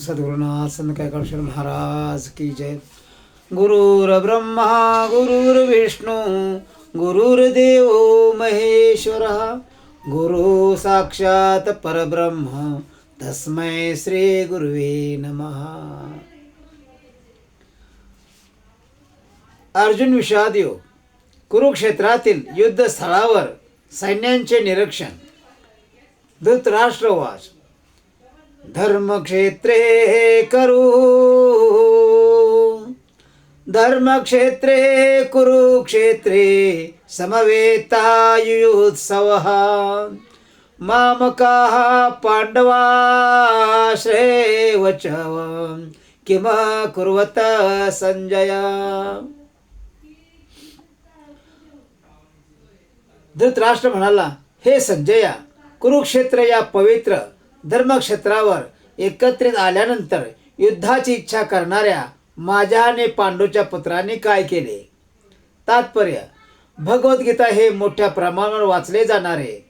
सद्गुरुनाथ संत कैकाळेश्वर महाराज की जय। गुरुर्ब्रह्मा गुरुर्विष्णू गुरुर्देव महेश्वरः गुरु साक्षात परब्रह्म तस्मै श्री गुरुवे नमः। अर्जुन विषाद योग। कुरुक्षेत्रातील युद्ध स्थळावर सैन्यांचे निरीक्षण। धृतराष्ट्रवाच धर्मक्षेत्रे कुरुक्षेत्रे समवेतायुत्सवः मामकाः पांडवाश्रेवच किम कुर्वत संजय। धृतराष्ट्र म्हणाला, हे संजया, कुरुक्षेत्र या पवित्र धर्मक्षेत्रावर एकत्रित आल्यानंतर युद्धाची इच्छा करणाऱ्या माझ्या आणि पांडूच्या पुत्रांनी काय केले? तात्पर्य: भगवद्गीता हे मोठ्या प्रमाणावर वाचले जाणारे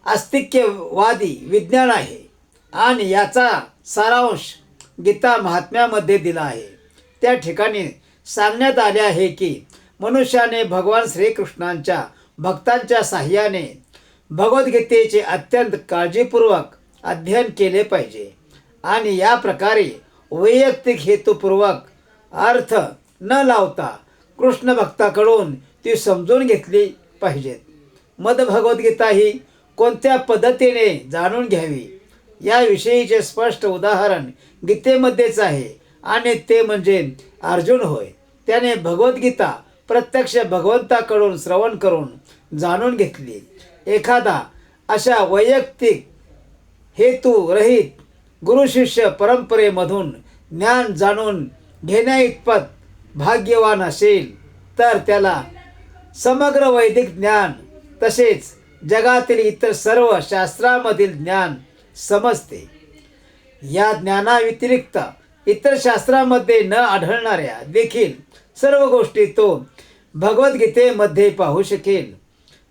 आस्तिक्यवादी विज्ञान आहे आणि याचा सारांश गीता महात्म्यामध्ये दिला आहे। त्या ठिकाणी सांगण्यात आले आहे की मनुष्याने भगवान श्रीकृष्णांच्या भक्तांच्या साह्याने भगवद्गीतेचे अत्यंत काळजीपूर्वक अध्ययन केले पाहिजे आणि या प्रकारे वैयक्तिक हेतुपूर्वक अर्थ न लावता कृष्ण भक्ताकडून ती समजून घेतली पाहिजेत। मदभगवद्गीता ही कोणत्या पद्धतीने जाणून घ्यावी याविषयीचे स्पष्ट उदाहरण गीतेमध्येच आहे आणि ते म्हणजे अर्जुन होय। त्याने भगवद्गीता प्रत्यक्ष भगवंताकडून श्रवण करून जाणून घेतली। एखादा अशा वैयक्तिक हेतुरहित गुरुशिष्य परंपरेमधून ज्ञान जाणून घेण्याइतपत भाग्यवान असेल तर त्याला समग्र वैदिक ज्ञान तसेच जगातील इतर सर्व शास्त्रामधील ज्ञान समजते। या ज्ञानाव्यतिरिक्त इतर शास्त्रामध्ये न आढळणाऱ्या देखील सर्व गोष्टी तो भगवद्गीतेमध्ये पाहू शकेल।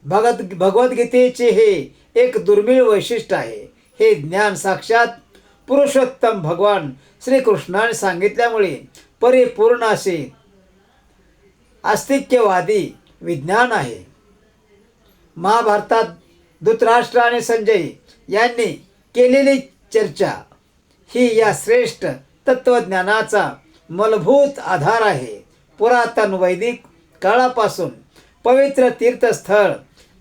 भगवद्गीतेचे हे एक दुर्मिळ वैशिष्ट्य आहे। हे ज्ञान साक्षात पुरुषोत्तम भगवान श्रीकृष्णाने सांगितल्यामुळे परिपूर्ण असे आस्तिक्यवादी विज्ञान आहे। महाभारतात धृतराष्ट्र आणि संजय यांनी केलेली चर्चा ही या श्रेष्ठ तत्वज्ञानाचा मूलभूत आधार आहे। पुरातन वैदिक काळापासून पवित्र तीर्थस्थळ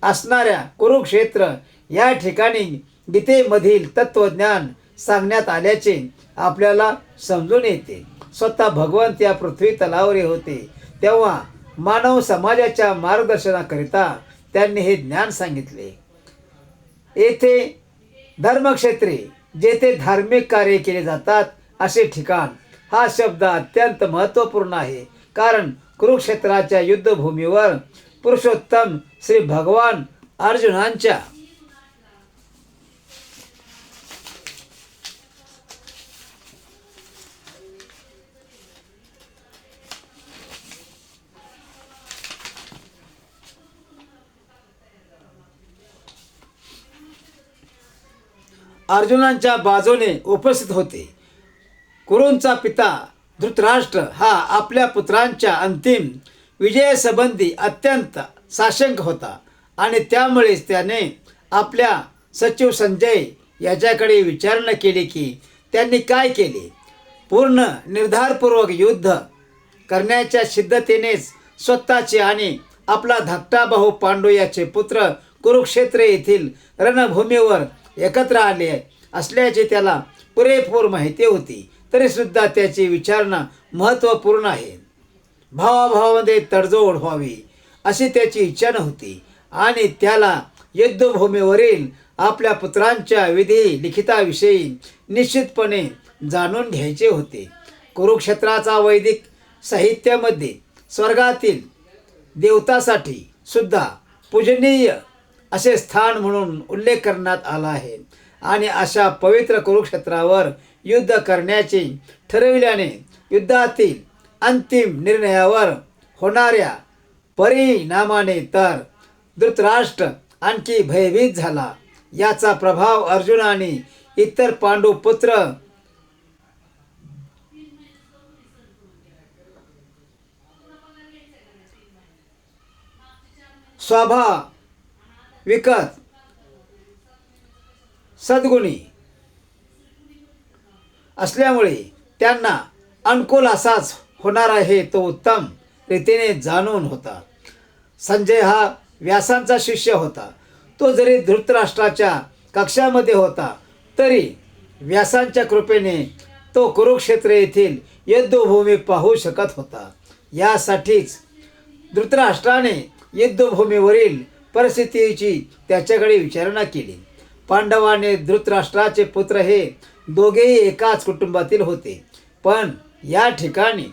असणाऱ्या कुरुक्षेत्र या ठिकाणी गीतेमधील तत्वज्ञान सांगण्यात आल्याचे आपल्याला समजून येते। स्वतः भगवंत या पृथ्वी तलावर होते तेव्हा मानव समाजाच्या मार्गदर्शनाकरिता त्यांनी हे ज्ञान सांगितले। येथे धर्मक्षेत्रे जेथे धार्मिक कार्य केले जातात असे ठिकाण हा शब्द अत्यंत महत्त्वपूर्ण आहे, कारण कुरुक्षेत्राच्या युद्धभूमीवर पुरुषोत्तम श्री भगवान अर्जुनांच्या बाजूने उपस्थित होते। कुरूंचा पिता धृतराष्ट्र हा आपल्या पुत्रांच्या अंतिम विजयासंबंधी अत्यंत साशंक होता आणि त्यामुळेच त्याने आपल्या सचिव संजय याच्याकडे विचारणा केली की त्यांनी काय केले। पूर्ण निर्धारपूर्वक युद्ध करण्याच्या सिद्धतेनेच स्वतःचे आणि आपला धाकटा भाऊ पांडू याचे पुत्र कुरुक्षेत्र येथील रणभूमीवर एकत्र आले असल्याचे त्याला पुरेपूर माहिती होती, तरीसुद्धा त्याची विचारणा महत्त्वपूर्ण आहे। भावाभावामध्ये तडजोड व्हावी अशी त्याची इच्छा नव्हती आणि त्याला युद्धभूमीवरील आपल्या पुत्रांच्या विधी लिखिताविषयी निश्चितपणे जाणून घ्यायचे होते। कुरुक्षेत्राचा वैदिक साहित्यामध्ये स्वर्गातील देवतासाठी सुद्धा पूजनीय असे स्थान म्हणून उल्लेख करण्यात आला आहे आणि अशा पवित्र कुरुक्षेत्रावर युद्ध करण्याचे ठरविल्याने युद्धातील अंतिम निर्णयावर होणाऱ्या परिणामाने तर धृतराष्ट्र आणखी भयभीत झाला। याचा प्रभाव अर्जुनाने इतर पांडुपुत्र स्वाभाविकच सद्गुणी असल्यामुळे त्यांना अनुकूल असाच होणार आहे तो उत्तम रीतीने जाणून होता. संजय हा व्यासांचा शिष्य होता. तो जरी धृतराष्ट्राच्या कक्षामध्ये होता तरी व्यासांच्या कृपेने तो कुरुक्षेत्र येथील युद्धभूमी पाहू शकत होता. यासाठीच धृतराष्ट्राने युद्धभूमीवरील परिस्थितीची त्याच्याकडे विचारणा केली. पांडवाने धृतराष्ट्राचे पुत्र हे दोघेही एकाच कुटुंबातील होते, पण या ठिकाणी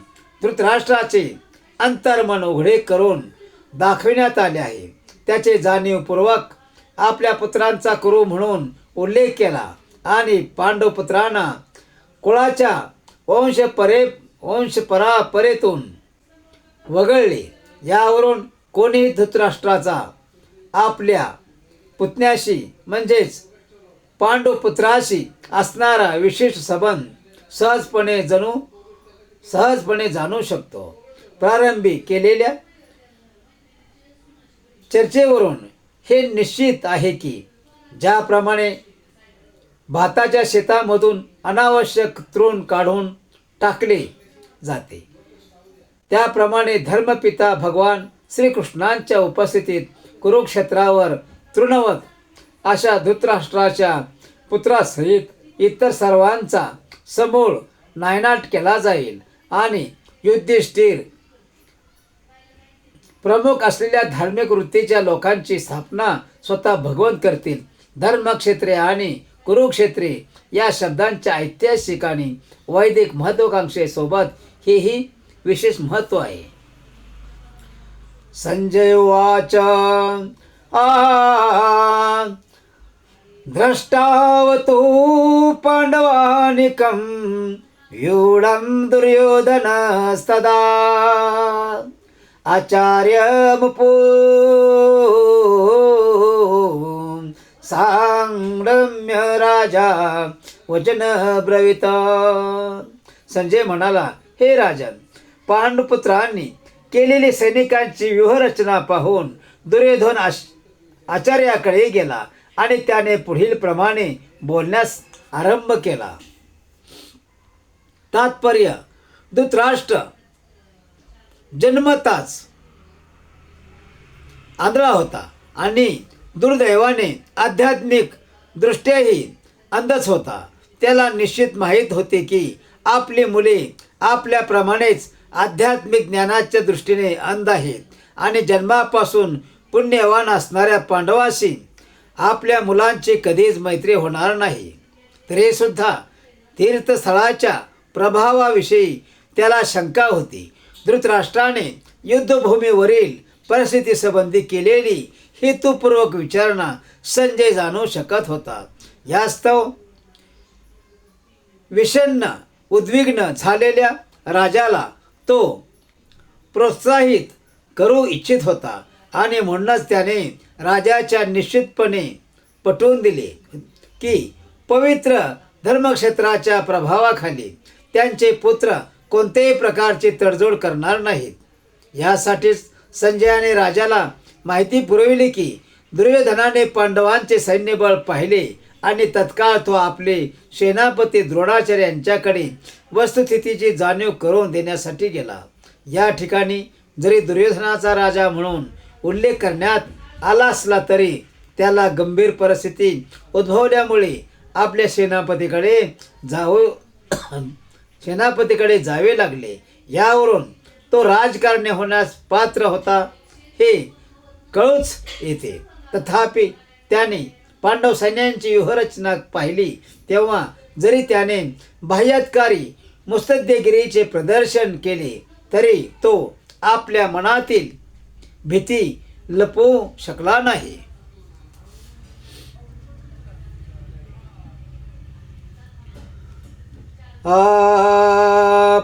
धृतराष्ट्राचे अंतर्मन उघडे करून दाखविण्यात आले आहे. त्याचे जाणीवपूर्वक आपल्या पुत्रांचा कुरु म्हणून उल्लेख केला आणि पांडवपुत्रांना कुळाच्या वंशपरापरेतून वगळले. यावरून कोणी धृतराष्ट्राचा आपल्या पुतण्याशी म्हणजेच पांडुपुत्राशी असणारा विशेष संबंध सहजपणे जाणू शकतो. प्रारंभी केलेल्या चर्चेवरून हे निश्चित आहे की ज्याप्रमाणे भाताच्या शेतामधून अनावश्यक तृण काढून टाकले जाते, त्याप्रमाणे धर्मपिता भगवान श्रीकृष्णांच्या उपस्थितीत कुरुक्षेत्रावर तृणवत अशा धृतराष्ट्राच्या पुत्रासहित इतर सर्वांचा समूळ नायनाट केला जाईल आणि युधिष्ठिर प्रमुख असलेल्या धार्मिक वृत्तीच्या लोकांची स्थापना स्वतः भगवंत करतील. धर्मक्षेत्रे आणि कुरुक्षेत्रे या शब्दांच्या ऐतिहासिक आणि वैदिक महत्वाकांक्षेसोबत हेही विशेष महत्व आहे. संजय उवाच द्रष्टावतु पांडवानिकं व्यूढं दुर्योधनस्तदा आचार्यमुपो सांगम्य राजा वचन ब्रवीत. संजय म्हणाला, हे राजन, पांडुपुत्रांनी केलेली सैनिकांची व्यूहरचना पाहून दुर्योधन आचार्याकडे गेला आणि त्याने पुढील प्रमाणे बोलण्यास आरंभ केला. तात्पर्य: धृतराष्ट्र जन्मताच आंधळा होता आणि दुर्दैवाने आध्यात्मिक दृष्ट्याही अंधच होता. त्याला निश्चित माहीत होते की आपली मुले आपल्याप्रमाणेच आध्यात्मिक ज्ञानाच्या दृष्टीने अंध आहेत आणि जन्मापासून पुण्यवान असणाऱ्या पांडवाशी आपल्या मुलांची कधीच मैत्री होणार नाही. तरीसुद्धा तीर्थस्थळाच्या प्रभावाविषयी त्याला शंका होती. धृतराष्ट्राने युद्धभूमीवरील परिस्थितीसंबंधी केलेली हेतुपूर्वक विचारणा संजय जाणू शकत होता. यास्तव विषण्ण उद्विग्न झालेल्या राजाला तो प्रोत्साहित करू इच्छित होता आणि म्हणूनच त्याने राजाच्या निश्चितपणे पटवून दिले की पवित्र धर्मक्षेत्राच्या प्रभावाखाली त्यांचे पुत्र कोणत्याही प्रकारची तडजोड करणार नाहीत. यासाठीच संजयाने राजाला माहिती पुरविली की दुर्योधनाने पांडवांचे सैन्यबळ पाहिले आणि तत्काळ तो आपले सेनापती द्रोणाचार्य यांच्याकडे वस्तुस्थितीची जाणीव करून देण्यासाठी गेला. या ठिकाणी जरी दुर्योधनाचा राजा म्हणून उल्लेख करण्यात आला असला तरी त्याला गंभीर परिस्थिती उद्भवल्यामुळे आपल्या सेनापतीकडे जावे लागले. यावरून तो राजकारणी होण्यास पात्र होता हे कळूच येते. तथापि त्याने पांडव सैन्यांची व्यूहरचना पाहिली तेव्हा जरी त्याने बाह्यत्कारी मुत्सद्देगिरीचे प्रदर्शन केले तरी तो आपल्या मनातील भीती लपवू शकला नाही.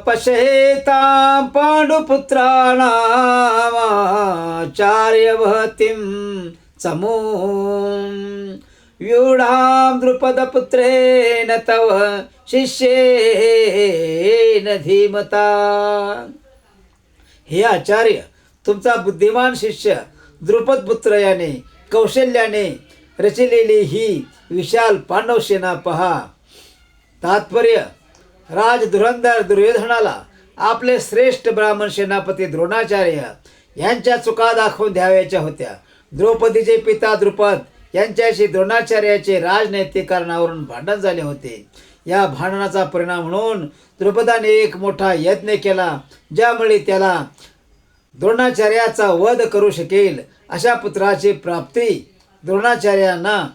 पश्येतां पांडुपुत्राणामाचार्यवहतिं समूं व्यूढां द्रुपदपुत्रेण तव शिष्येन धीमता. हे आचार्य, तुमचा बुद्धिमान शिष्य द्रुपदपुत्र याने कौशल्याने रचिलेली ही विशाल पांडव सेना पहा. तात्पर्य: राज धुरंधर दुर्योधनाला आपले श्रेष्ठ ब्राह्मण सेनापती द्रोणाचार्य यांच्या चुका दाखवून द्यावयाच्या होत्या. द्रौपदीचे पिता द्रुपद यांच्याशी द्रोणाचार्याचे राजनैतिक कारणावरून भांडण झाले होते. या भांडणाचा परिणाम म्हणून द्रुपदाने एक मोठा यज्ञ केला, ज्यामुळे त्याला द्रोणाचार्याचा वध करू शकेल अशा पुत्राची प्राप्ती द्रोणाचार्यांना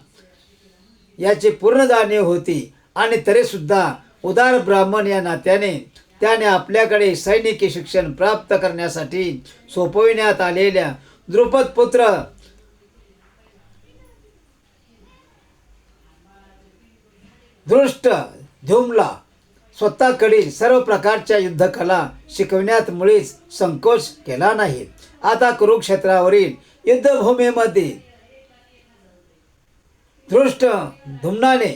याची पूर्ण जाणीव होती. आणि तरीसुद्धा उदार ब्राह्मण या नात्याने त्याने आपल्याकडे सैनिकी शिक्षण प्राप्त करण्यासाठी सोपविण्यात आलेल्या द्रुपद पुत्र धृष्टद्युम्नला स्वतःकडील सर्व प्रकारच्या युद्धकला शिकविण्यात मुळीच संकोच केला नाही. आता कुरुक्षेत्रावरील युद्धभूमीमध्ये धृष्टद्युम्नाने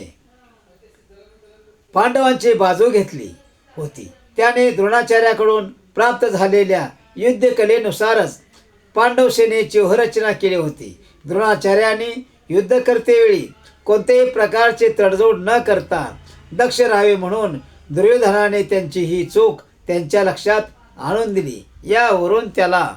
पांडवांची बाजू घेतली होती. त्याने द्रोणाचार्याकडून प्राप्त झालेल्या युद्धकलेनुसारच पांडव सेनेची व्यूहरचना केली होती. द्रोणाचार्याने युद्ध करतेवेळी कोणत्याही प्रकारचे तडजोड न करता दक्ष राहावे म्हणून दुर्योधनाने त्यांची ही चूक त्यांच्या लक्षात आणून दिली. यावरून त्याला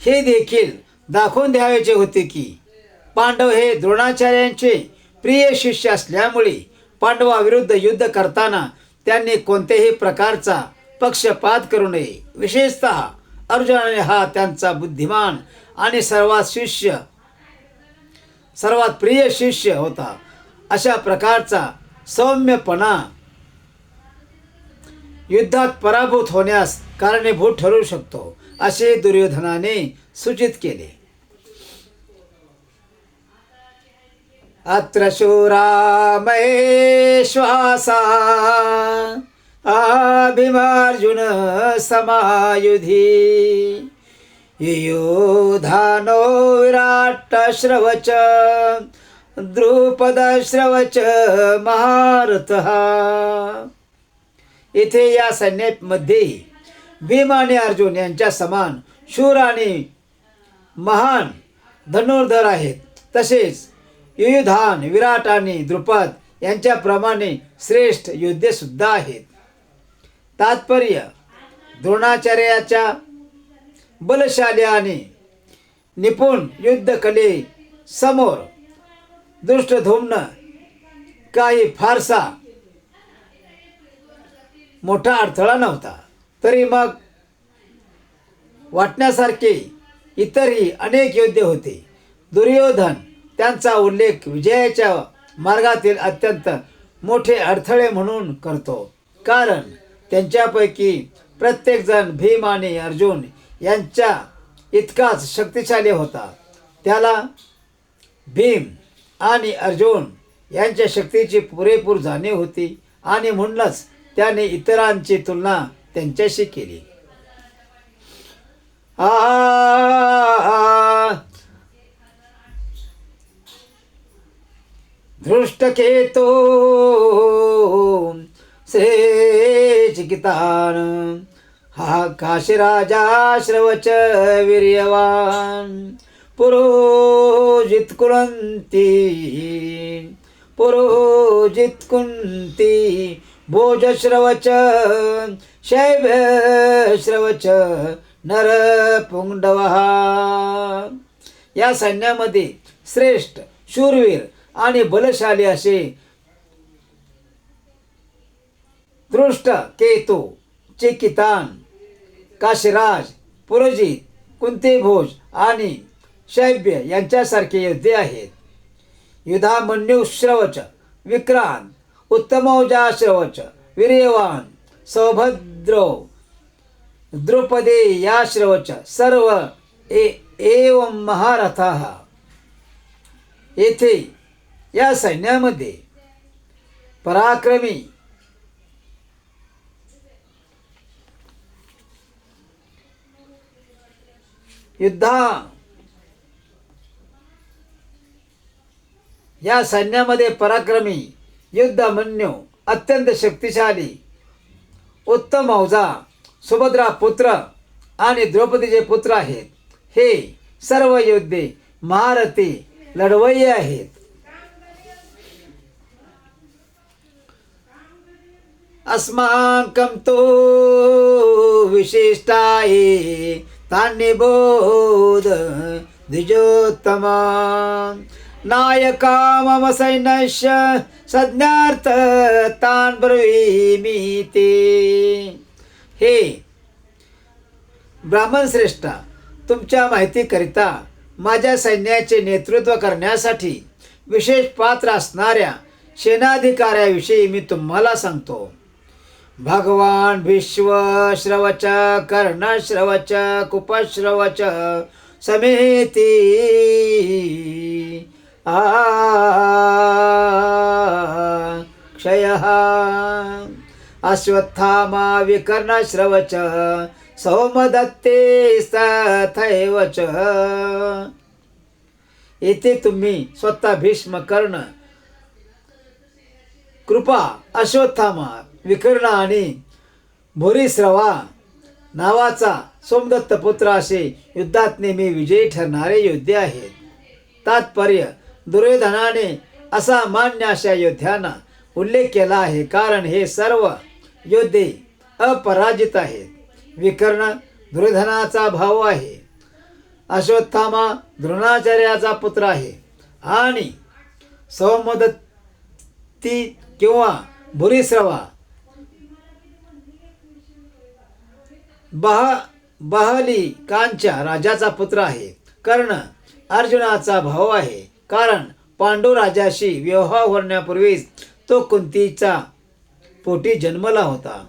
हे देखील दाखवून द्यावयाचे होते की पांडव हे द्रोणाचार्यांचे प्रिय शिष्य असल्यामुळे पांडवाविरुद्ध युद्ध करताना त्यांनी कोणत्याही प्रकारचा पक्षपात करू नये. विशेषतः अर्जुनाने हा त्यांचा बुद्धिमान आणि सर्वात प्रिय शिष्य होता. अशा प्रकारचा सौम्यपणा युद्धात पराभूत होण्यास कारणीभूत ठरू शकतो असे दुर्योधनाने सूचित केले. अत्र शूरा महेश्वासा अभिमार्जुन समायुधी युयोधानो विराटश्रवच द्रुपदश्रवच महारथः. येथे या सैन्यामध्ये भीम आणि अर्जुन यांच्या समान शूर आणि महान धनुर्धर आहेत. तसेच युयुधान, विराट आणि द्रुपद यांच्याप्रमाणे श्रेष्ठ योद्धे सुद्धा आहेत. तात्पर्य: द्रोणाचार्याच्या बलशाली आणि निपुण युद्धकले समोर धृष्टद्युम्न काही फारसा मोठा अडथळा नव्हता. तरी मग वाटण्यासारखे इतरही अनेक योद्धे होते. दुर्योधन त्यांचा उल्लेख विजयाच्या मार्गातील अत्यंत मोठे अडथळे म्हणून करतो, कारण त्यांच्यापैकी प्रत्येकजण भीम आणि अर्जुन यांच्या इतकाच शक्तिशाली होता. त्याला भीम आणि अर्जुन यांच्या शक्तीची पुरेपूर जाणीव होती आणि म्हणूनच त्याने इतरांची तुलना त्यांच्याशी केली. धृष्टकेतो श्रेचिकितान हा काशीराजा श्रवच वीर्यवान पुरोजित कुंती भोजश्रवच शैवश्रवच नरपुंगवः. या सैन्यामध्ये श्रेष्ठ, शूरवीर आणि बलशाली असे दृष्ट, केतू, चिकितान, काशीराज, पुरोजित, कुंतीभोज आणि शैब्य यांच्यासारखे योद्धे आहेत. युधामन्यू श्रवच, विक्रांत, उत्तमौजा श्रवच, वीर्यवान, सौभद्रो, द्रुपदे या श्रवच सर्व एवं महारथाः. येथे या सैन्यामध्ये पराक्रमी या सैन्यामध्ये पराक्रमी युद्धमन्यू अत्यंत शक्तिशाली उत्तम औजा सुभद्रा पुत्र आणि द्रौपदीचे पुत्र आहेत. हे सर्व योद्धे महारथी लढवय्ये आहेत. अस्माकं तो विशिष्टाये तान्य बोध द्विजोत्तमा नायका मम सैन्यस्य संज्ञार्थ तान् ब्रवीमि ते. हे ब्राह्मण श्रेष्ठा, तुमच्या माहितीकरिता माझ्या सैन्याचे नेतृत्व करण्यासाठी विशेष पात्र असणाऱ्या सेनाधिकाऱ्याविषयी मी तुम्हाला सांगतो. भगवान भीष्मश्रवच कर्णश्रवच कुपश्रवच समेती क्षयः अश्वत्थामा विकर्णश्रवच सौमदत्ते तथैव च. येथे तुम्ही स्वतः भीष्म, कर्ण, कृपा, अश्वत्थामा, विकर्ण आणि भूरिश्रवा नावाचा सोमदत्त पुत्र असे युद्धात नेहमी विजयी ठरणारे योद्धे आहेत. तात्पर्य, दुर्योधनाने असामान्य अशा योद्ध्यांना उल्लेख केला आहे कारण हे सर्व योद्धे अपराजित आहेत. विकर्ण दुर्योधनाचा भाऊ आहे. अश्वत्थामा द्रोणाचार्याचा पुत्र आहे आणि सौमदत्ती किंवा भूरिश्रवा बहलिकांच्या राजाचा पुत्र आहे. कर्ण अर्जुनाचा भाऊ आहे कारण पांडू राजाशी विवाह होण्यापूर्वीच तो कुंतीचा पोटी जन्मला होता.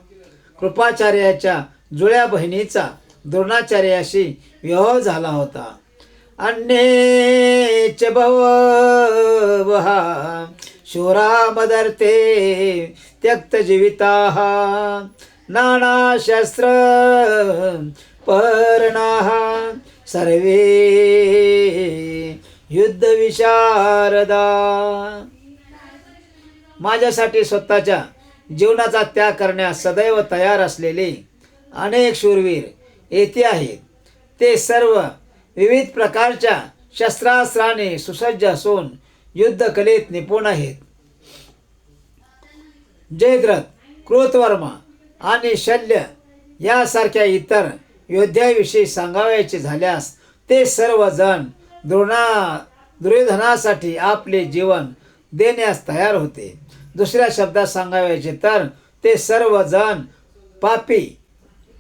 कृपाचार्याच्या जुळ्या बहिणीचा द्रोणाचार्याशी विवाह झाला होता. अन्येच बहवः शूरा मदर्थे त्यक्तजीविताः नानाशस्त्र पर्णाः सर्वे युद्धविशारदा. माझ्यासाठी स्वतःच्या जीवनाचा त्याग करण्यास सदैव तयार असलेले अनेक शूरवीर येथे आहेत. ते सर्व विविध प्रकारच्या शस्त्रास्त्राने सुसज्ज असून युद्धकलेत निपुण आहेत. जयद्रथ, कृतवर्मा आणि शल्य यासारख्या इतर योद्ध्याविषयी सांगावयाचे झाल्यास ते सर्वजण दुर्योधनासाठी आपले जीवन देण्यास तयार होते. दुसऱ्या शब्दात सांगावयाचे तर ते सर्वजण पापी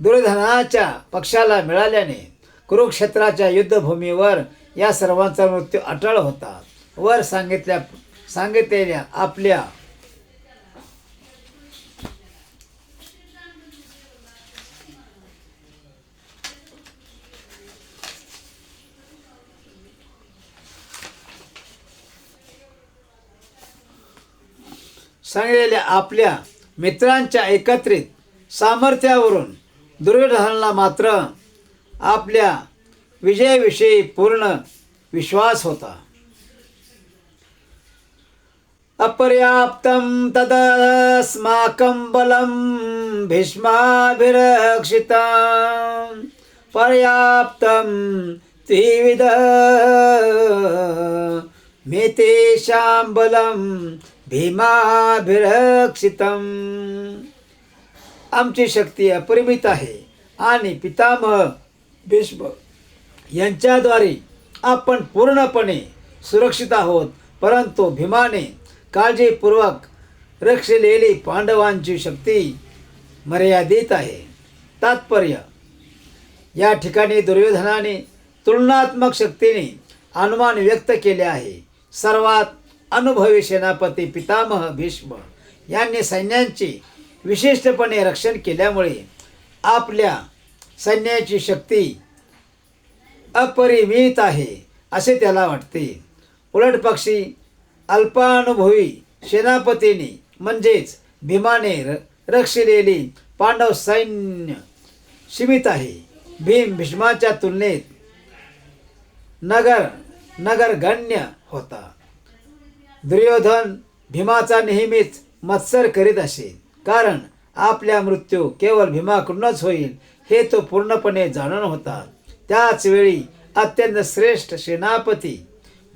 दुर्योधनाच्या पक्षाला मिळाल्याने कुरुक्षेत्राच्या युद्धभूमीवर या सर्वांचा मृत्यू अटळ होता. वर सांगितलेल्या आपल्या मित्रांच्या एकत्रित सामर्थ्यावरून दुर्योधनाला मात्र आपल्या विजयाविषयी पूर्ण विश्वास होता. अपर्याप्तं तदस्माकं बलं भीष्माभिरक्षितं पर्याप्तं त्रिविध मेतेषां बलं भीमाभिरक्षितं. आमची शक्ती अपरिमित आहे आणि पितामह भीष्म यांच्याद्वारे आपण पूर्णपणे सुरक्षित आहोत. परंतु भीमाने काळजीपूर्वक रक्षलेली पांडवांची शक्ती मर्यादित आहे. तात्पर्य, या ठिकाणी दुर्योधनाने तुलनात्मक शक्तीने अनुमान व्यक्त केले आहे. सर्वात अनुभवी सेनापती पितामह भीष्म यांनी सैन्यांचे विशिष्टपणे रक्षण केल्यामुळे आपल्या सैन्याची शक्ती अपरिमित आहे असे त्याला वाटते. उलटपक्षी अल्पानुभवी सेनापतीने म्हणजेच भीमाने रक्षिलेली पांडव सैन्य सीमित आहे. भीष्माच्या तुलनेत नगरगण्य होता. दुर्योधन भीमाचा नेहमीच मत्सर करीत असे, कारण आपल्या मृत्यू केवळ भीमाकडूनच होईल हे तो पूर्णपणे जाणून होता. त्याच वेळी अत्यंत श्रेष्ठ सेनापती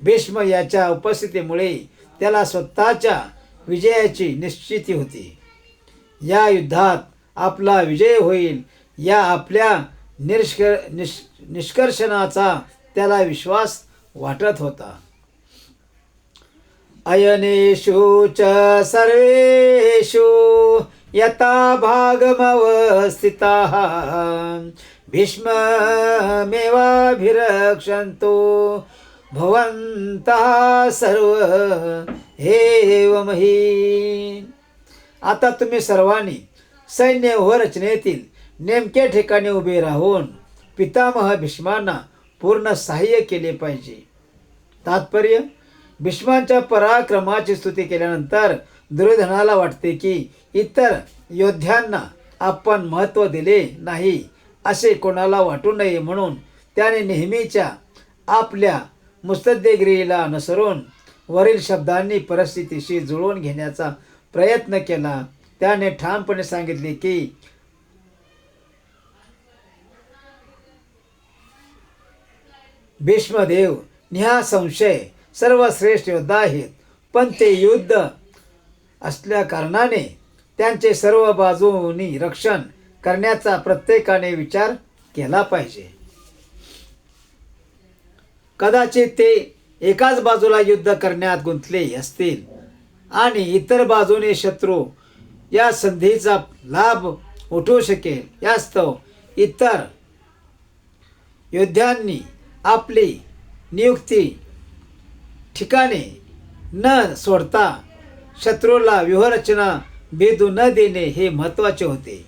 भीष्म याच्या उपस्थितीमुळे त्याला स्वतःच्या विजयाची निश्चिती होती. या युद्धात आपला विजय होईल या आपल्या निष्कर्षणाचा त्याला विश्वास वाटत होता. अयनेषु च सर्वेषु यथा भागमवस्थिताः भीष्ममेवाभिरक्षन्तो भवन्तः सर्व एवमहि. आता तुम्ही सर्वांनी सैन्य व्यूहरचनेतील नेमक्या ठिकाणी उभे राहून पितामह भीष्मांना पूर्ण सहाय्य केले पाहिजे. तात्पर्य: भीष्मांच्या पराक्रमाची स्तुती केल्यानंतर दुर्योधनाला वाटते की इतर योद्ध्यांना आपण महत्त्व दिले नाही असे कोणाला वाटू नये, म्हणून त्याने नेहमीच्या आपल्या मुत्सद्देगिरीला अनुसरून वरील शब्दांनी परिस्थितीशी जुळवून घेण्याचा प्रयत्न केला. त्याने ठामपणे सांगितले की भीष्मदेव निःसंशय सर्वश्रेष्ठ योद्धा आहेत, पण ते युद्ध असल्या कारणाने त्यांचे सर्व बाजूंनी रक्षण करण्याचा प्रत्येकाने विचार केला पाहिजे. कदाचित ते एकाच बाजूला युद्ध करण्यात गुंतले असतील आणि इतर बाजूने शत्रू या संधीचा लाभ उठवू शकेल. यास्तव इतर योद्ध्यांनी आपली नियुक्ती ठिकाणे न सोडता शत्रूला व्यूहरचना भेदू न देणे हे महत्त्वाचे होते.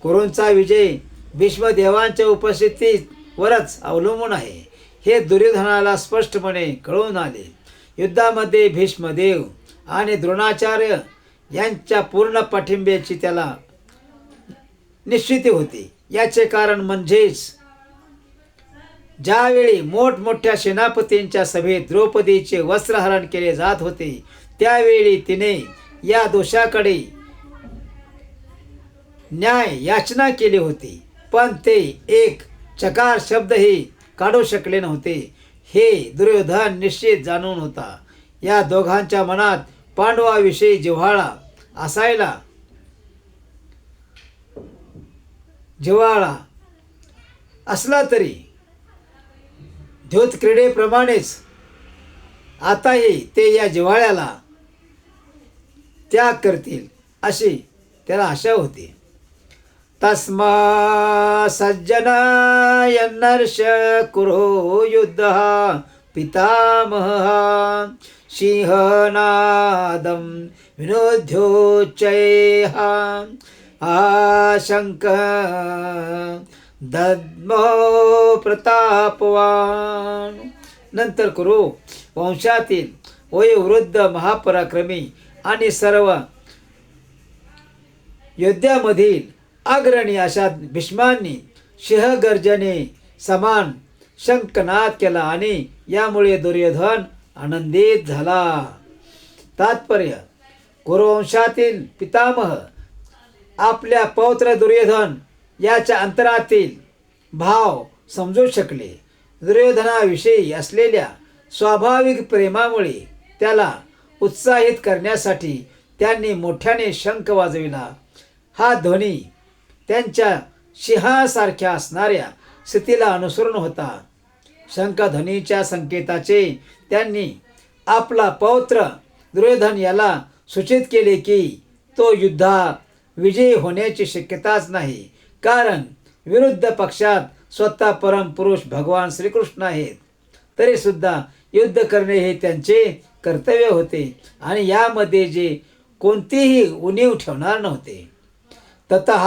कुरूंचा विजय भीष्मदेवांच्या उपस्थितीवरच अवलंबून आहे हे दुर्योधनाला स्पष्टपणे कळून आले. युद्धामध्ये भीष्मदेव आणि द्रोणाचार्य यांच्या पूर्ण पाठिंब्याची त्याला निश्चिती होती. याचे कारण म्हणजेच ज्यावेळी मोठमोठ्या सेनापतींच्या सभेत द्रौपदीचे वस्त्रहरण केले जात होते त्यावेळी तिने या दोषाकडे न्याय याचना केली होती, पण ते एक चकार शब्दही काढू शकले नव्हते हे दुर्योधन निश्चित जाणून होता. या दोघांच्या मनात पांडवाविषयी जिव्हाळा असला तरी द्यूतक्रीडेप्रमाणेच आताही ते या जिव्हाळ्याला त्याग करतील अशी त्याला आशा होती. तस्मा सज्जनायन्नर्ष कुरो युद्धः पितामहः सिंहनादं विनोद्योच्चैः आशंक दद्मो प्रतापवान. नंतर कुरु वंशातील वयोवृद्ध महापराक्रमी आणि सर्व योद्ध्यामधील अग्रणी अशा भीष्मांनी सिंहगर्जने समान शंखनाद केला आणि यामुळे दुर्योधन आनंदित झाला. तात्पर्य: कुरुवंशातील पितामह आपल्या पौत्र दुर्योधन याच्या अंतरातील भाव समजू शकले. दुर्योधनाविषयी असलेल्या स्वाभाविक प्रेमामुळे त्याला उत्साहित करण्यासाठी त्यांनी मोठ्याने शंख वाजविला. हा ध्वनी त्यांच्या सिंहासारख्या असणाऱ्या स्थितीला अनुसरून होता. शंखध्वनीच्या संकेताचे त्यांनी आपला पौत्र दुर्योधन याला सूचित केले की तो युद्धात विजयी होण्याची शक्यताच नाही, कारण विरुद्ध पक्षात स्वतः परमपुरुष भगवान श्रीकृष्ण आहेत. तरीसुद्धा युद्ध करणे हे त्यांचे कर्तव्य होते आणि यामध्ये जे कोणतीही उणीव ठेवणार नव्हते. ततः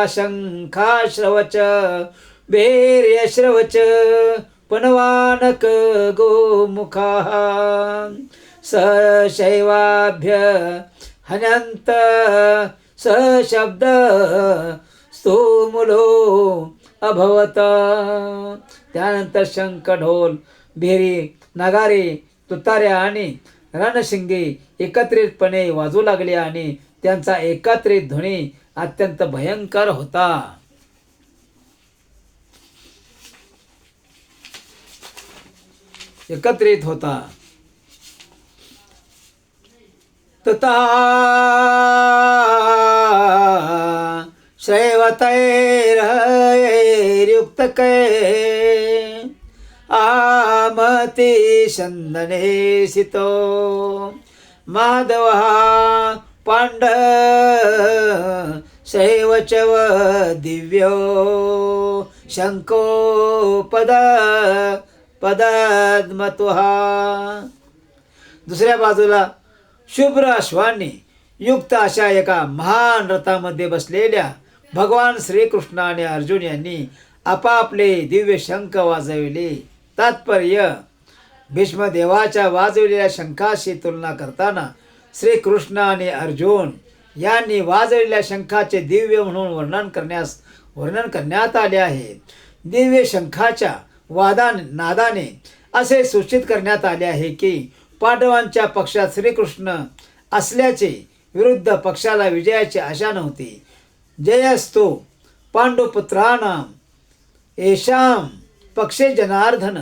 शंखाश्रवच भैर्यश्रवच पणवानक गोमुखाः सशैवाभ्य हन्यन्त सशब्द स्तोमुलो अभवत. त्यानंतर शंख, ढोल, भेरी, नगारे, तुताऱ्या आणि रणशिंगे एकत्रितपणे वाजू लागले आणि त्यांचा एकत्रित ध्वनी अत्यंत भयंकर होता. एकत्रित होता. तथा श्रैवतैर्युक्तकै आमति चन्दने सितो माधवः पाण्ड शैवचव दिव्यो शङ्को पदाद्मतुः. दुसऱ्या बाजूला शुभ्र अश्वांनी युक्त अशा एका महान रथामध्ये बसलेल्या भगवान श्रीकृष्ण आणि अर्जुन यांनी आपापले दिव्य शंख वाजविले. तात्पर्य, भीष्मदेवाच्या वाजविलेल्या शंखाशी तुलना करताना श्रीकृष्ण आणि अर्जुन यांनी वाजविलेल्या शंखाचे दिव्य म्हणून वर्णन करण्यात आले आहे. दिव्य शंखाच्या नादाने असे सूचित करण्यात आले आहे की पांडवांच्या पक्षात श्रीकृष्ण असल्याचे विरुद्ध पक्षाला विजयाची आशा नव्हती. जयस्तु पांडुपुत्राणां येषां पक्षे जनार्दन.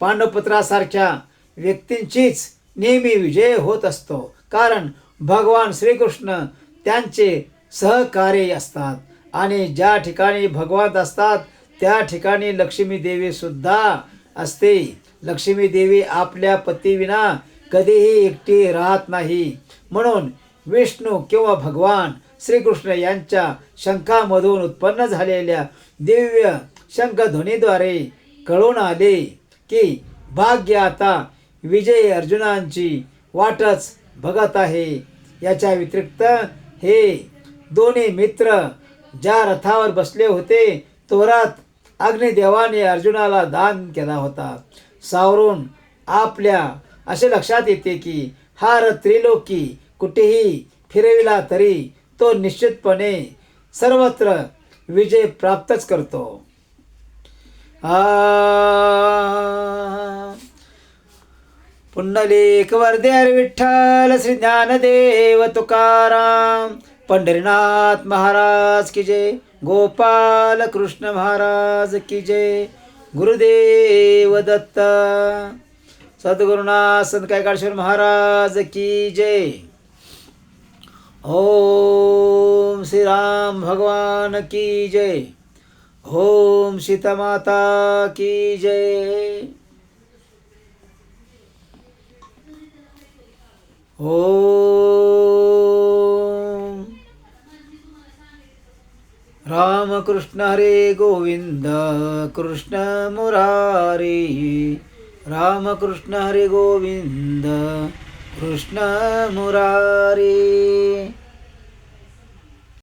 पांडुपुत्रासारख्या व्यक्तींचीच नेहमी विजय होत असतो, कारण भगवान श्रीकृष्ण त्यांचे सहकारी असतात आणि ज्या ठिकाणी भगवान असतात त्या ठिकाणी लक्ष्मी देवी सुद्धा असते. लक्ष्मी देवी आपल्या पतीविना कधीही एकटी राहत नाही. म्हणून विष्णू किंवा भगवान श्रीकृष्ण यांच्या शंखामधून उत्पन्न झालेल्या दिव्य शंखध्वनीद्वारे कळून आले की भाग्य आता विजयी अर्जुनांची वाटच बघत आहे. याच्या व्यतिरिक्त हे दोन्ही मित्र ज्या रथावर बसले होते तो रथ अग्निदेवाने अर्जुनाला दान केला होता. सावरून आपल्या असे लक्षात येते की हा रथ त्रिलोकी कुठेही फिरविला तरी तो निश्चितपणे सर्वत्र विजय प्राप्तच करतो. पुंडलिक वर्धेर विठ्ठल श्री ज्ञानदेव तुकाराम. पंढरीनाथ महाराज की जय. गोपाल कृष्ण महाराज की जय. गुरुदेव दत्त. सद्गुरुनाथ संत कैकाळेश्वर महाराज की जय. ओम श्री राम भगवान की जय. ओम सीता माता की जय. ओम राम कृष्ण हरे गोविंद कृष्ण मुरारी. राम कृष्ण हरे गोविंद कृष्ण मुरारी.